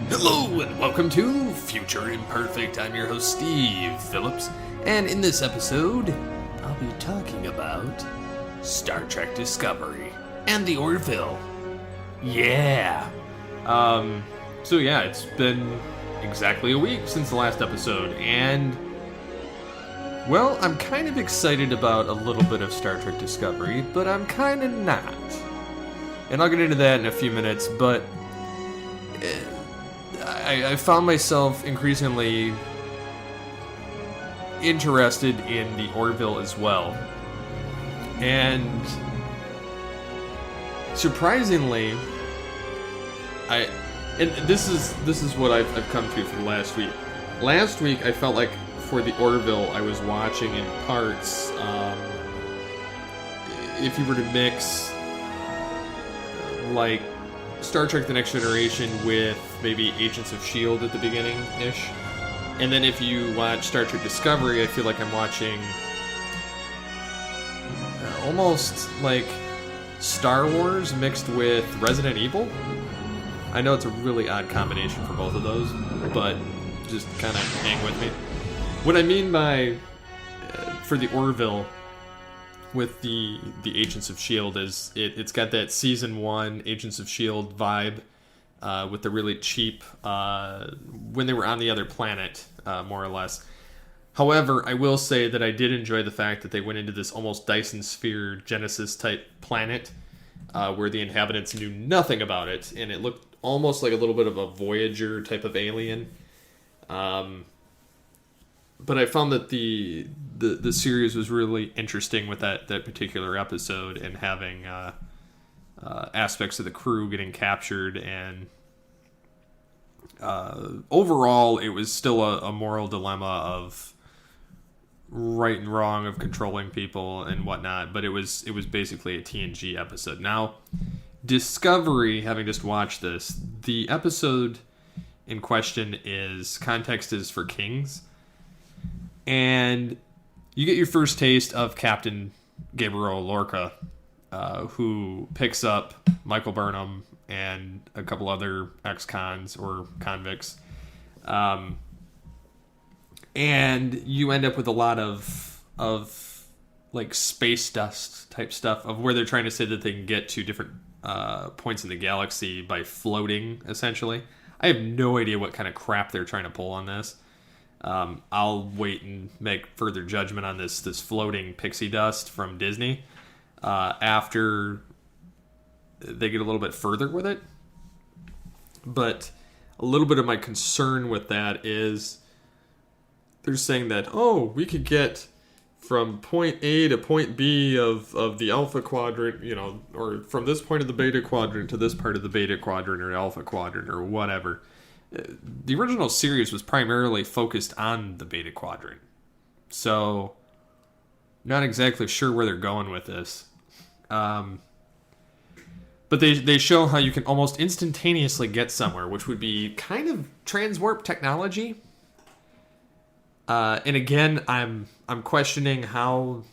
Hello and welcome to Future Imperfect. I'm your host Steve Phillips, and in this episode, I'll be talking about Star Trek Discovery and the Orville. Yeah. It's been exactly a week since the last episode, and well, I'm kind of excited about a little bit of Star Trek Discovery, but I'm kind of not. And I'll get into that in a few minutes, but I found myself increasingly interested in the Orville as well. And surprisingly, this is what I've come to for the last week. Last week, I felt like for the Orville, I was watching in parts. If you were to mix like Star Trek The Next Generation with maybe Agents of S.H.I.E.L.D. at the beginning-ish. And then if you watch Star Trek Discovery, I feel like I'm watching almost like Star Wars mixed with Resident Evil. I know it's a really odd combination for both of those, but just kind of hang with me. What I mean by, for the Orville, with the Agents of S.H.I.E.L.D. is it's got that Season 1 Agents of S.H.I.E.L.D. vibe with the really cheap, when they were on the other planet, more or less. However, I will say that I did enjoy the fact that they went into this almost Dyson Sphere Genesis-type planet where the inhabitants knew nothing about it, and it looked almost like a little bit of a Voyager type of alien. But I found that the series was really interesting with that particular episode and having aspects of the crew getting captured, and overall it was still a moral dilemma of right and wrong of controlling people and whatnot, but it was basically a TNG episode. Now, Discovery, having just watched this, the episode in question context is for Kings. And you get your first taste of Captain Gabriel Lorca, who picks up Michael Burnham and a couple other ex-cons or convicts. And you end up with a lot of like space dust type stuff of where they're trying to say that they can get to different points in the galaxy by floating, essentially. I have no idea what kind of crap they're trying to pull on this. I'll wait and make further judgment on this floating pixie dust from Disney after they get a little bit further with it. But a little bit of my concern with that is they're saying that, we could get from point A to point B of the alpha quadrant, or from this point of the beta quadrant to this part of the beta quadrant or alpha quadrant or whatever. The original series was primarily focused on the beta quadrant. So, not exactly sure where they're going with this. But they show how you can almost instantaneously get somewhere, which would be kind of transwarp technology. And again, I'm questioning how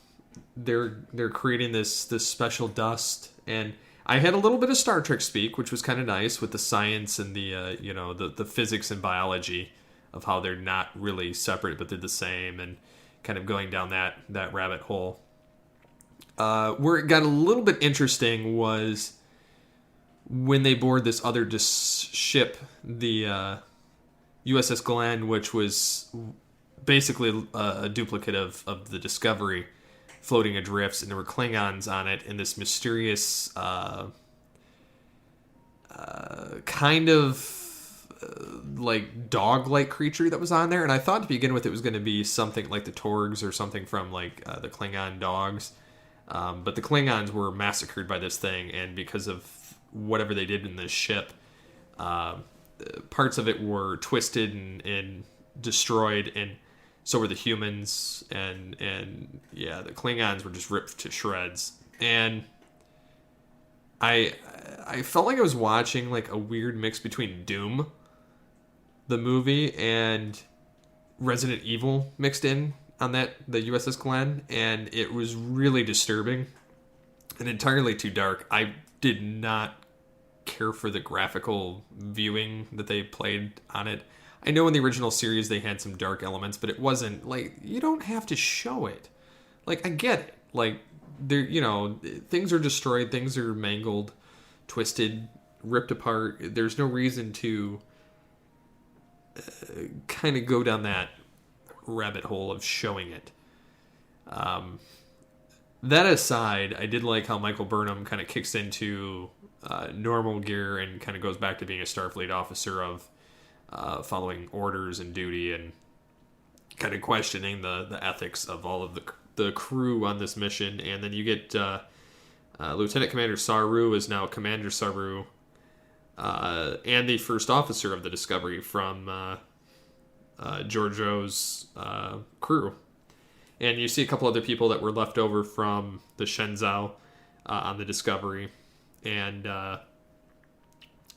they're creating this special dust. And I had a little bit of Star Trek speak, which was kind of nice with the science and the physics and biology of how they're not really separate, but they're the same, and kind of going down that rabbit hole. Where it got a little bit interesting was when they board this other ship, the USS Glenn, which was basically a duplicate of the Discovery, floating adrift, and there were Klingons on it, and this mysterious kind of like dog-like creature that was on there. And I thought to begin with it was going to be something like the Torgs or something from like the Klingon dogs. But the Klingons were massacred by this thing, and because of whatever they did in this ship, parts of it were twisted and destroyed, and so were the humans, and the Klingons were just ripped to shreds. And I felt like I was watching like a weird mix between Doom, the movie, and Resident Evil mixed in on the USS Glenn, and it was really disturbing and entirely too dark. I did not care for the graphical viewing that they played on it. I know in the original series they had some dark elements, but it wasn't like, you don't have to show it. Like, I get it. Like, there, you know, things are destroyed, things are mangled, twisted, ripped apart. There's no reason to kind of go down that rabbit hole of showing it. That aside, I did like how Michael Burnham kind of kicks into normal gear and kind of goes back to being a Starfleet officer of following orders and duty and kind of questioning the ethics of all of the crew on this mission. And then you get Lieutenant Commander Saru is now Commander Saru, and the first officer of the Discovery from Giorgio's crew. And you see a couple other people that were left over from the Shenzhou on the Discovery. And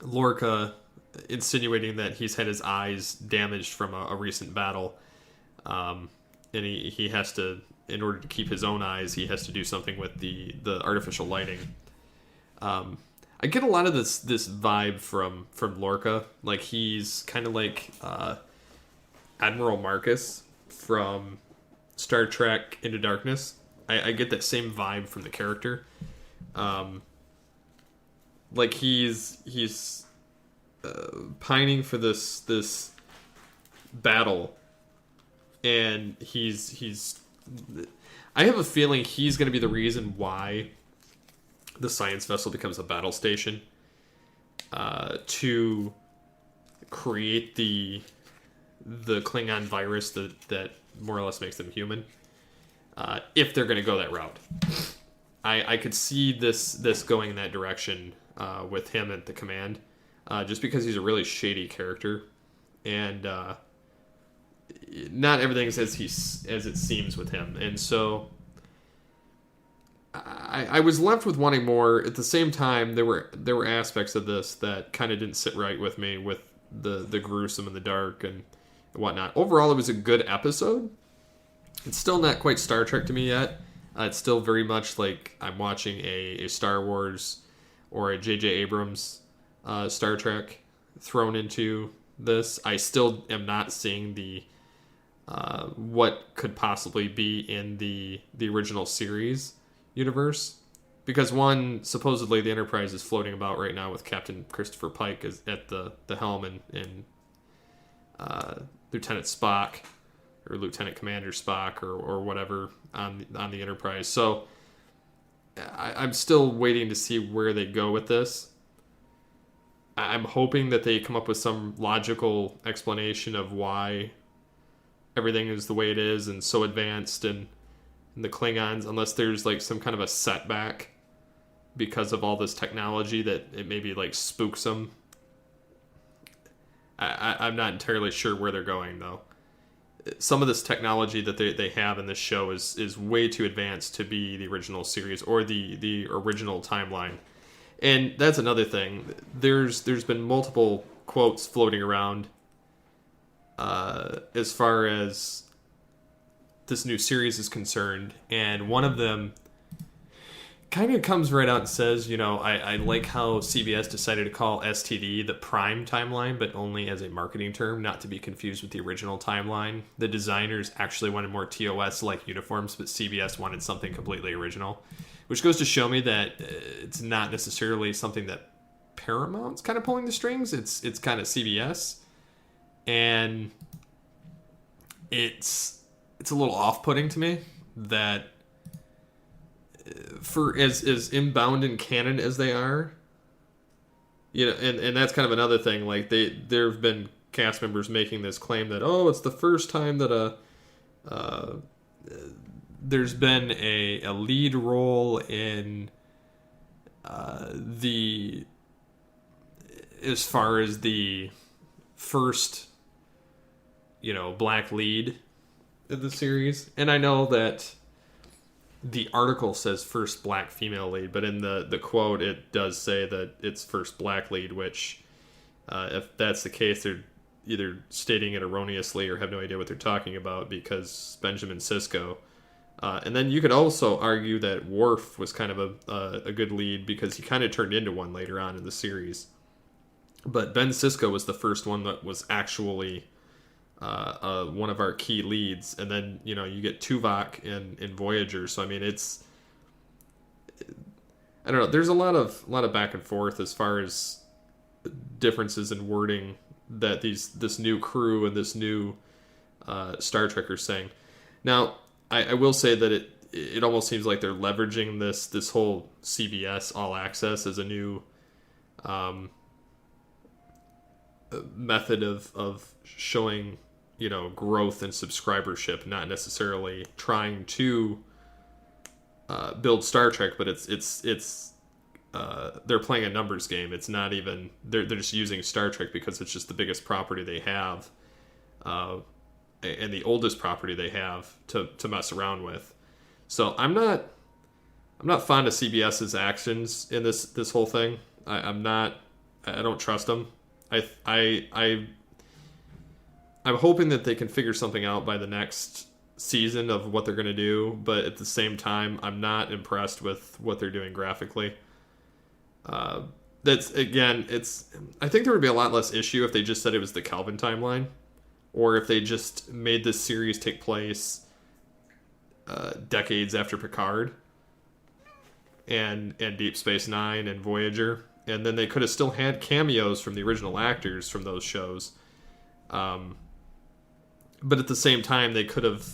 Lorca insinuating that he's had his eyes damaged from a recent battle. And he has to, in order to keep his own eyes, he has to do something with the artificial lighting. I get a lot of this vibe from Lorca. Like, he's kind of like Admiral Marcus from Star Trek Into Darkness. I get that same vibe from the character. Like, he's pining for this battle, and he's I have a feeling he's going to be the reason why the science vessel becomes a battle station, to create the Klingon virus that more or less makes them human, if they're going to go that route. I could see this going in that direction with him at the command, just because he's a really shady character, and not everything's as it seems with him. And so I was left with wanting more. At the same time, there were aspects of this that kind of didn't sit right with me, with the gruesome and the dark and whatnot. Overall, it was a good episode. It's still not quite Star Trek to me yet. It's still very much like I'm watching a Star Wars or a J.J. Abrams Star Trek thrown into this. I still am not seeing the what could possibly be in the original series universe, because one, supposedly the Enterprise is floating about right now with Captain Christopher Pike at the helm, and Lieutenant Spock or Lieutenant Commander Spock or whatever on the Enterprise. So I'm still waiting to see where they go with this. I'm hoping that they come up with some logical explanation of why everything is the way it is and so advanced, and the Klingons, unless there's like some kind of a setback because of all this technology that it maybe like spooks them. I'm not entirely sure where they're going, though. Some of this technology that they have in this show is way too advanced to be the original series or the original timeline. And that's another thing. There's been multiple quotes floating around as far as this new series is concerned, and one of them kind of comes right out and says, you know, I like how CBS decided to call STD the Prime timeline, but only as a marketing term, not to be confused with the original timeline. The designers actually wanted more TOS-like uniforms, but CBS wanted something completely original, which goes to show me that it's not necessarily something that Paramount's kind of pulling the strings. It's kind of CBS, and it's a little off-putting to me that for as inbound in canon as they are, you know, and that's kind of another thing. Like there have been cast members making this claim that, oh, it's the first time that there's been a lead role in as far as the first, you know, black lead in the series. And I know that the article says first black female lead, but in the quote it does say that it's first black lead, which if that's the case, they're either stating it erroneously or have no idea what they're talking about, because Benjamin Sisko And then you could also argue that Worf was kind of a good lead because he kind of turned into one later on in the series. But Ben Sisko was the first one that was actually one of our key leads. And then, you get Tuvok in Voyager. So, I mean, I don't know. There's a lot of back and forth as far as differences in wording that this new crew and this new Star Trek are saying. Now, I will say that it almost seems like they're leveraging this whole CBS All Access as a new method of showing growth and subscribership, not necessarily trying to build Star Trek, but it's they're playing a numbers game. It's not even they're just using Star Trek because it's just the biggest property they have, and the oldest property they have to mess around with. So I'm not fond of CBS's actions in this whole thing. I don't trust them. I'm hoping that they can figure something out by the next season of what they're going to do, but at the same time, I'm not impressed with what they're doing graphically. I think there would be a lot less issue if they just said it was the Kelvin timeline, or if they just made this series take place decades after Picard and Deep Space Nine and Voyager, and then they could have still had cameos from the original actors from those shows. But at the same time, they would have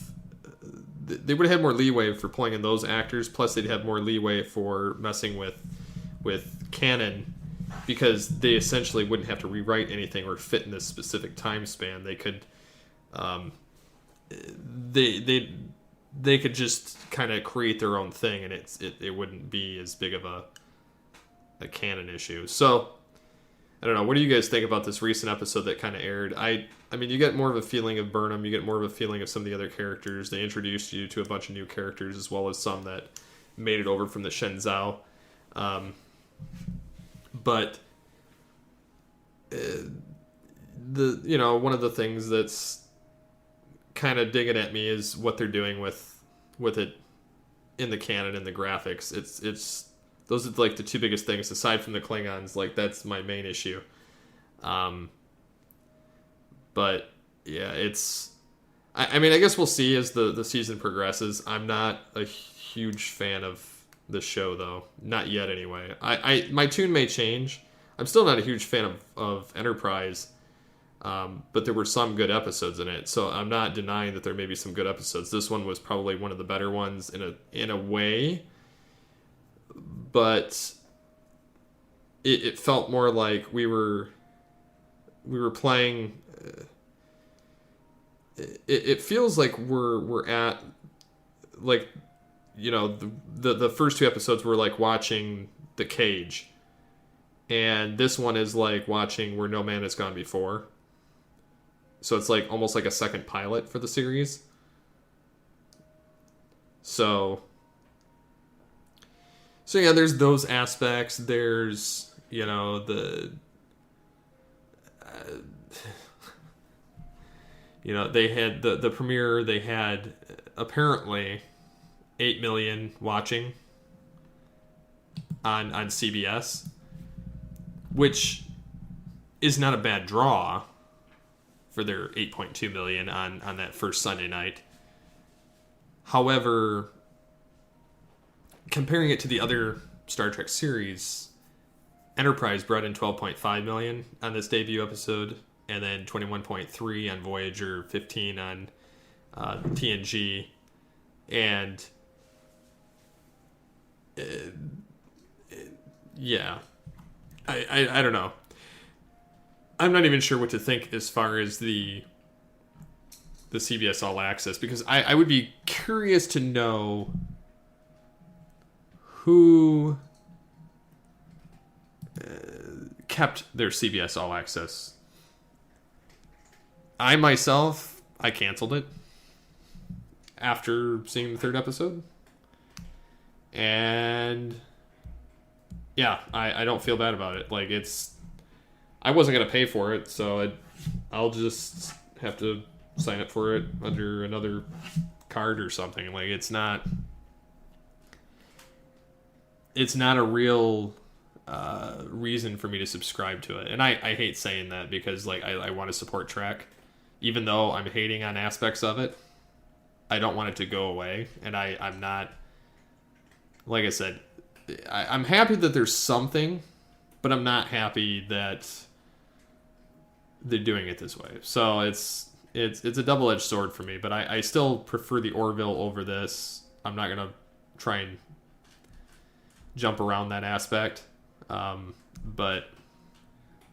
had more leeway for playing in those actors. Plus, they'd have more leeway for messing with canon, because they essentially wouldn't have to rewrite anything or fit in this specific time span. They could, they could just kind of create their own thing, and it wouldn't be as big of a canon issue. So, I don't know. What do you guys think about this recent episode that kind of aired? I mean, you get more of a feeling of Burnham. You get more of a feeling of some of the other characters. They introduced you to a bunch of new characters, as well as some that made it over from the Shenzhou. But one of the things that's kind of digging at me is what they're doing with it in the canon and the graphics. It's those are like the two biggest things aside from the Klingons. Like, that's my main issue. But yeah, I mean, I guess we'll see as the season progresses. I'm not a huge fan of the show, though. Not yet, anyway. My tune may change. I'm still not a huge fan of Enterprise, but there were some good episodes in it, so I'm not denying that there may be some good episodes. This one was probably one of the better ones in a way, but it felt more like we were playing. It feels like we're at, like, the first two episodes were like watching The Cage, and this one is like watching Where No Man Has Gone Before. So it's like almost like a second pilot for the series. So yeah, there's those aspects. There's the they had the premiere. They had apparently 8 million watching on CBS, which is not a bad draw for their 8.2 million on that first Sunday night. However, comparing it to the other Star Trek series, Enterprise brought in 12.5 million on this debut episode, and then 21.3 on Voyager, 15 on TNG, and yeah, I don't know. I'm not even sure what to think as far as the CBS All Access, because I would be curious to know who kept their CBS All Access. I canceled it after seeing the third episode. And yeah, I don't feel bad about it. Like, I wasn't going to pay for it, so I'll just have to sign up for it under another card or something. Like, it's not a real reason for me to subscribe to it. And I hate saying that because, like, I want to support Trek. Even though I'm hating on aspects of it, I don't want it to go away. And I'm not, like I said, I'm happy that there's something, but I'm not happy that they're doing it this way. So it's a double-edged sword for me, but I still prefer the Orville over this. I'm not going to try and jump around that aspect. But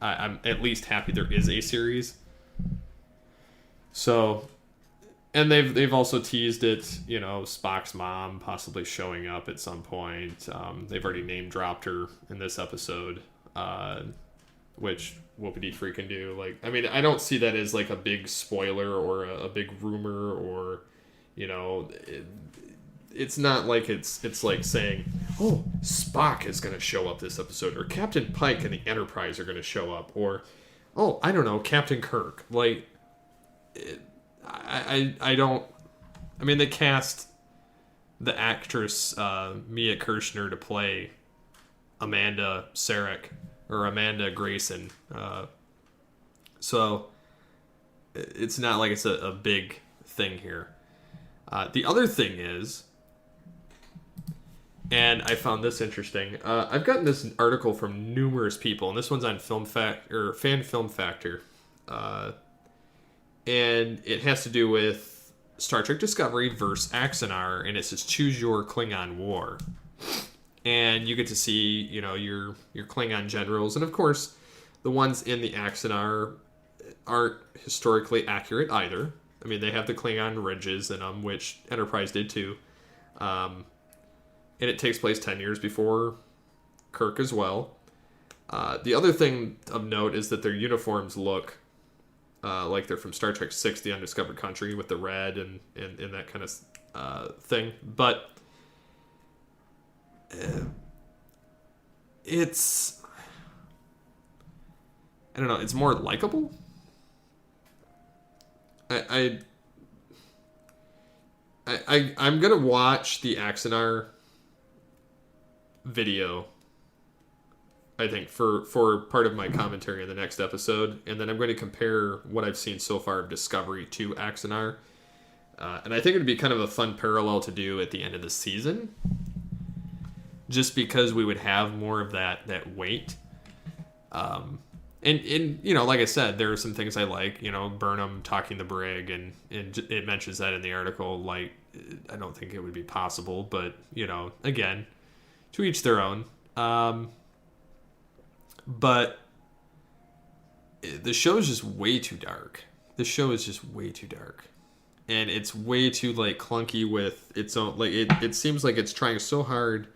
I'm at least happy there is a series. So, and they've also teased it, you know, Spock's mom possibly showing up at some point. They've already name dropped her in this episode, which whoopity freaking do. Like, I mean, I don't see that as like a big spoiler or a big rumor or, you know, it's not like it's like saying, oh, Spock is going to show up this episode, or Captain Pike and the Enterprise are going to show up, or, oh, I don't know, Captain Kirk. Like, I don't. I mean, they cast the actress Mia Kirshner to play Amanda Sarek or Amanda Grayson, so it's not like it's a big thing here. The other thing is, and I found this interesting. I've gotten this article from numerous people, and this one's on Fan Film Factor. And it has to do with Star Trek Discovery versus Axanar, and it says choose your Klingon war. And you get to see, you know, your Klingon generals, and of course, the ones in the Axanar aren't historically accurate either. I mean, they have the Klingon ridges in them, which Enterprise did too. And it takes place 10 years before Kirk as well. The other thing of note is that their uniforms look like they're from Star Trek VI, The Undiscovered Country, with the red and that kind of thing. But it's, I don't know, it's more likable. I'm gonna watch the Axanar video, I think, for part of my commentary in the next episode, and then I'm going to compare what I've seen so far of Discovery to Axanar, and I think it'd be kind of a fun parallel to do at the end of the season, just because we would have more of that weight. And you know, like I said, there are some things I like, you know, Burnham talking the brig, and it mentions that in the article. Like, I don't think it would be possible, but, you know, again, to each their own. But the show is just way too dark. The show is just way too dark. And it's way too, like, clunky with its own, like, it seems like it's trying so hard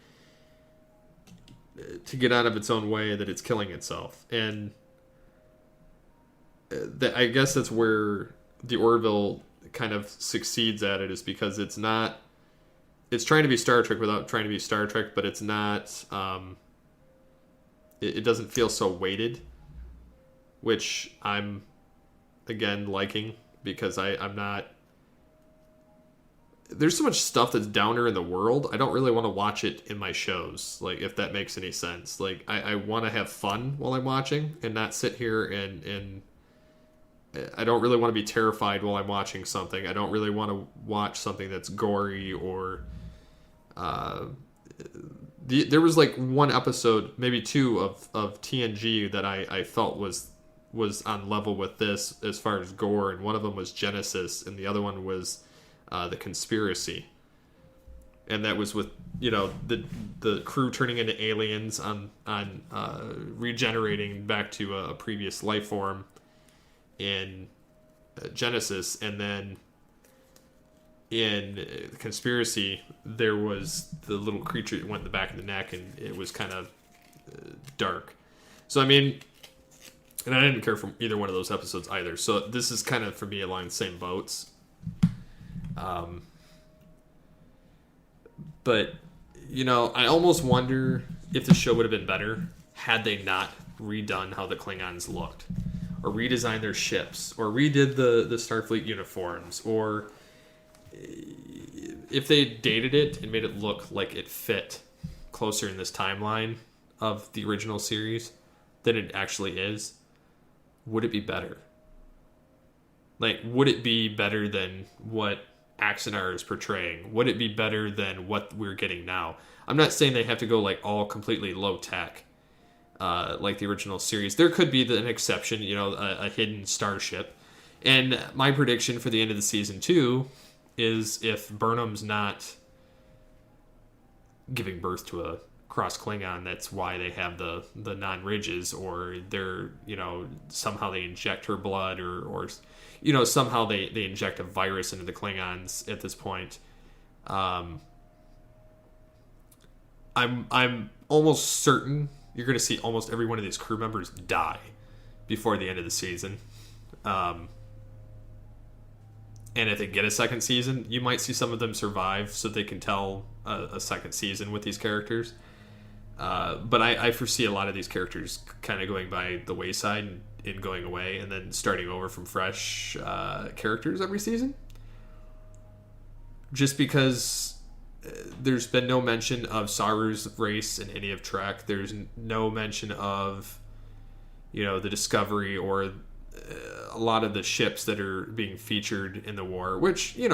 to get out of its own way that it's killing itself. And I guess that's where the Orville kind of succeeds at it, is because it's trying to be Star Trek without trying to be Star Trek, but it's not, it doesn't feel so weighted, which I'm, again, liking, because I'm not, there's so much stuff that's downer in the world, I don't really want to watch it in my shows, like, if that makes any sense. Like, I want to have fun while I'm watching, and not sit here and I don't really want to be terrified while I'm watching something. I don't really want to watch something that's gory or... there was like one episode, maybe two, of TNG that I felt was on level with this as far as gore, and one of them was Genesis, and the other one was The Conspiracy. And that was with, you know, the crew turning into aliens on regenerating back to a previous life form in Genesis, and then in Conspiracy there was the little creature that went in the back of the neck, and it was kind of dark. So I mean, and I didn't care for either one of those episodes either, so this is kind of, for me, along the same boats. But, you know, I almost wonder if the show would have been better had they not redone how the Klingons looked, or redesigned their ships, or redid the Starfleet uniforms, or, if they dated it and made it look like it fit closer in this timeline of the original series than it actually is, would it be better? Like, would it be better than what Axanar is portraying? Would it be better than what we're getting now? I'm not saying they have to go like all completely low tech, like the original series. There could be an exception, a hidden starship. And my prediction for the end of the season 2 is if Burnham's not giving birth to a cross Klingon, that's why they have the non-ridges, or they're, somehow they inject her blood, or somehow they inject a virus into the Klingons at this point. I'm almost certain you're going to see almost every one of these crew members die before the end of the season. And if they get a second season, you might see some of them survive so they can tell a second season with these characters. But I foresee a lot of these characters kind of going by the wayside and going away, and then starting over from fresh characters every season. Just because there's been no mention of Saru's race in any of Trek. There's no mention of, the Discovery or a lot of the ships that are being featured in the war, which, it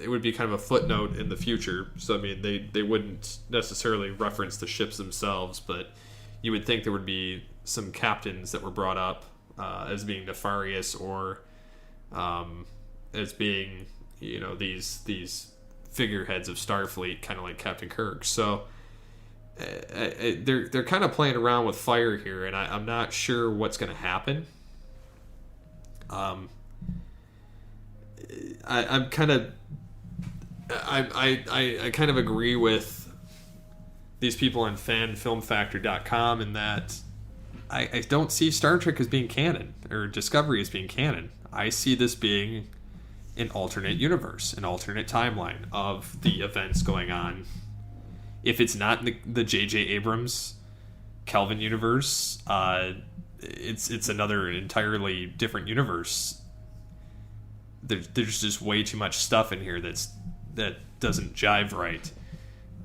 would be kind of a footnote in the future. So, I mean, they wouldn't necessarily reference the ships themselves, but you would think there would be some captains that were brought up as being nefarious, or as being, these figureheads of Starfleet, kind of like Captain Kirk. So they're kind of playing around with fire here, and I'm not sure what's going to happen. I kind of agree with these people on fanfilmfactor.com in that I don't see Star Trek as being canon, or Discovery as being canon. I see this being an alternate universe, an alternate timeline of the events going on. If it's not the J.J. Abrams Kelvin universe, it's another entirely different universe. There's just way too much stuff in here that doesn't jive right.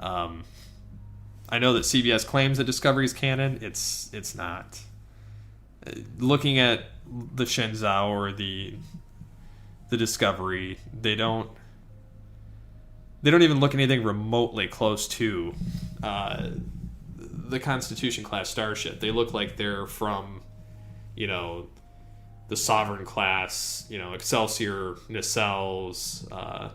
I know that CBS claims that Discovery's canon. It's not. Looking at the Shenzhou or the Discovery, they don't even look anything remotely close to the Constitution class starship. They look like they're from, the Sovereign class, Excelsior nacelles,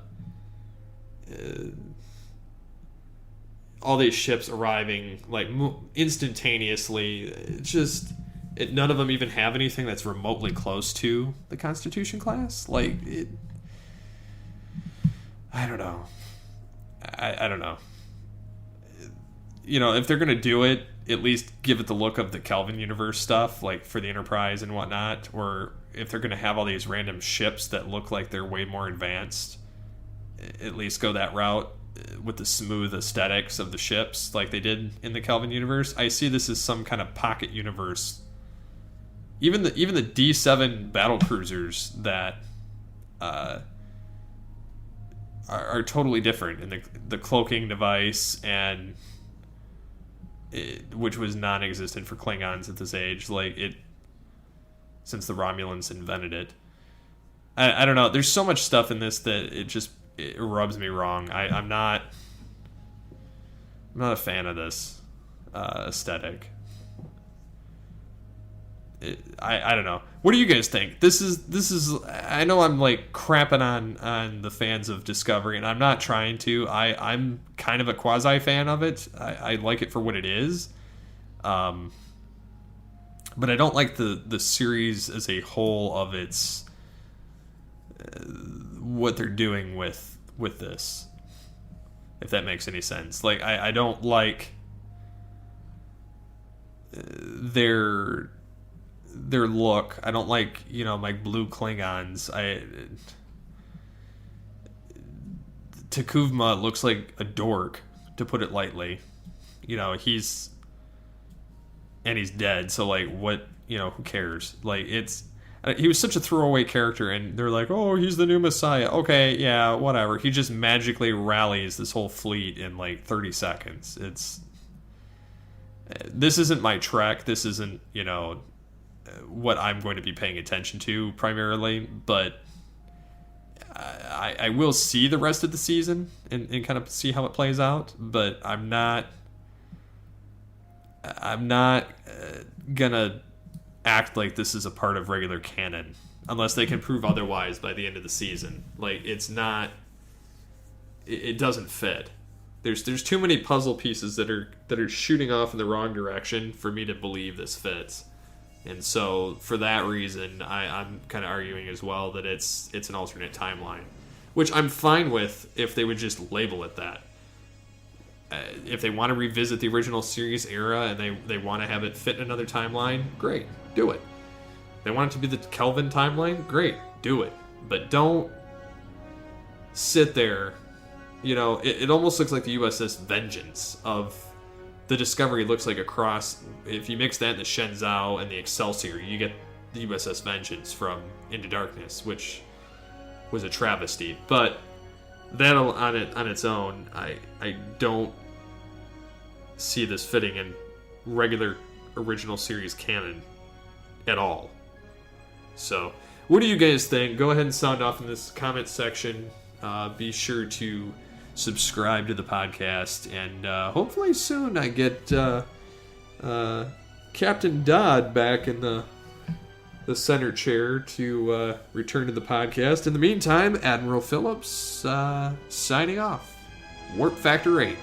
all these ships arriving like instantaneously. It's just none of them even have anything that's remotely close to the Constitution class. Like, I don't know. I don't know. If they're going to do it, at least give it the look of the Kelvin universe stuff, like for the Enterprise and whatnot. Or if they're going to have all these random ships that look like they're way more advanced, at least go that route with the smooth aesthetics of the ships like they did in the Kelvin universe. I see this as some kind of pocket universe. Even the D7 battle cruisers that are totally different in the cloaking device, and which was non-existent for Klingons at this age, since the Romulans invented it. I don't know. There's so much stuff in this that it rubs me wrong. I'm not a fan of this aesthetic. I don't know. What do you guys think? This is. I know I'm like crapping on the fans of Discovery, and I'm not trying to. I'm kind of a quasi fan of it. I like it for what it is, but I don't like the series as a whole of its what they're doing with this. If that makes any sense. Like I don't like their look. I don't like, my blue Klingons. Takuvma looks like a dork, to put it lightly. He's dead, so like what, who cares? Like he was such a throwaway character, and they're like, oh, he's the new Messiah. Okay, yeah, whatever. He just magically rallies this whole fleet in like 30 seconds. This isn't my Trek. This isn't, what I'm going to be paying attention to primarily, but I will see the rest of the season and kind of see how it plays out, but I'm not gonna act like this is a part of regular canon unless they can prove otherwise by the end of the season. Like, it's not, it doesn't fit. There's too many puzzle pieces that are shooting off in the wrong direction for me to believe this fits. And so for that reason, I'm kind of arguing as well that it's an alternate timeline, which I'm fine with if they would just label it that. If they want to revisit the original series era and they want to have it fit in another timeline, great, do it. They want it to be the Kelvin timeline, great, do it. But don't sit there. It almost looks like the USS Vengeance of the Discovery. Looks like a cross. If you mix that in the Shenzhou and the Excelsior, you get the USS Vengeance from Into Darkness, which was a travesty. But that on its own, I don't see this fitting in regular original series canon at all. So, what do you guys think? Go ahead and sound off in this comment section. Be sure to subscribe to the podcast, and hopefully soon I get Captain Dodd back in the center chair to return to the podcast. In the meantime, Admiral Phillips signing off. Warp Factor 8.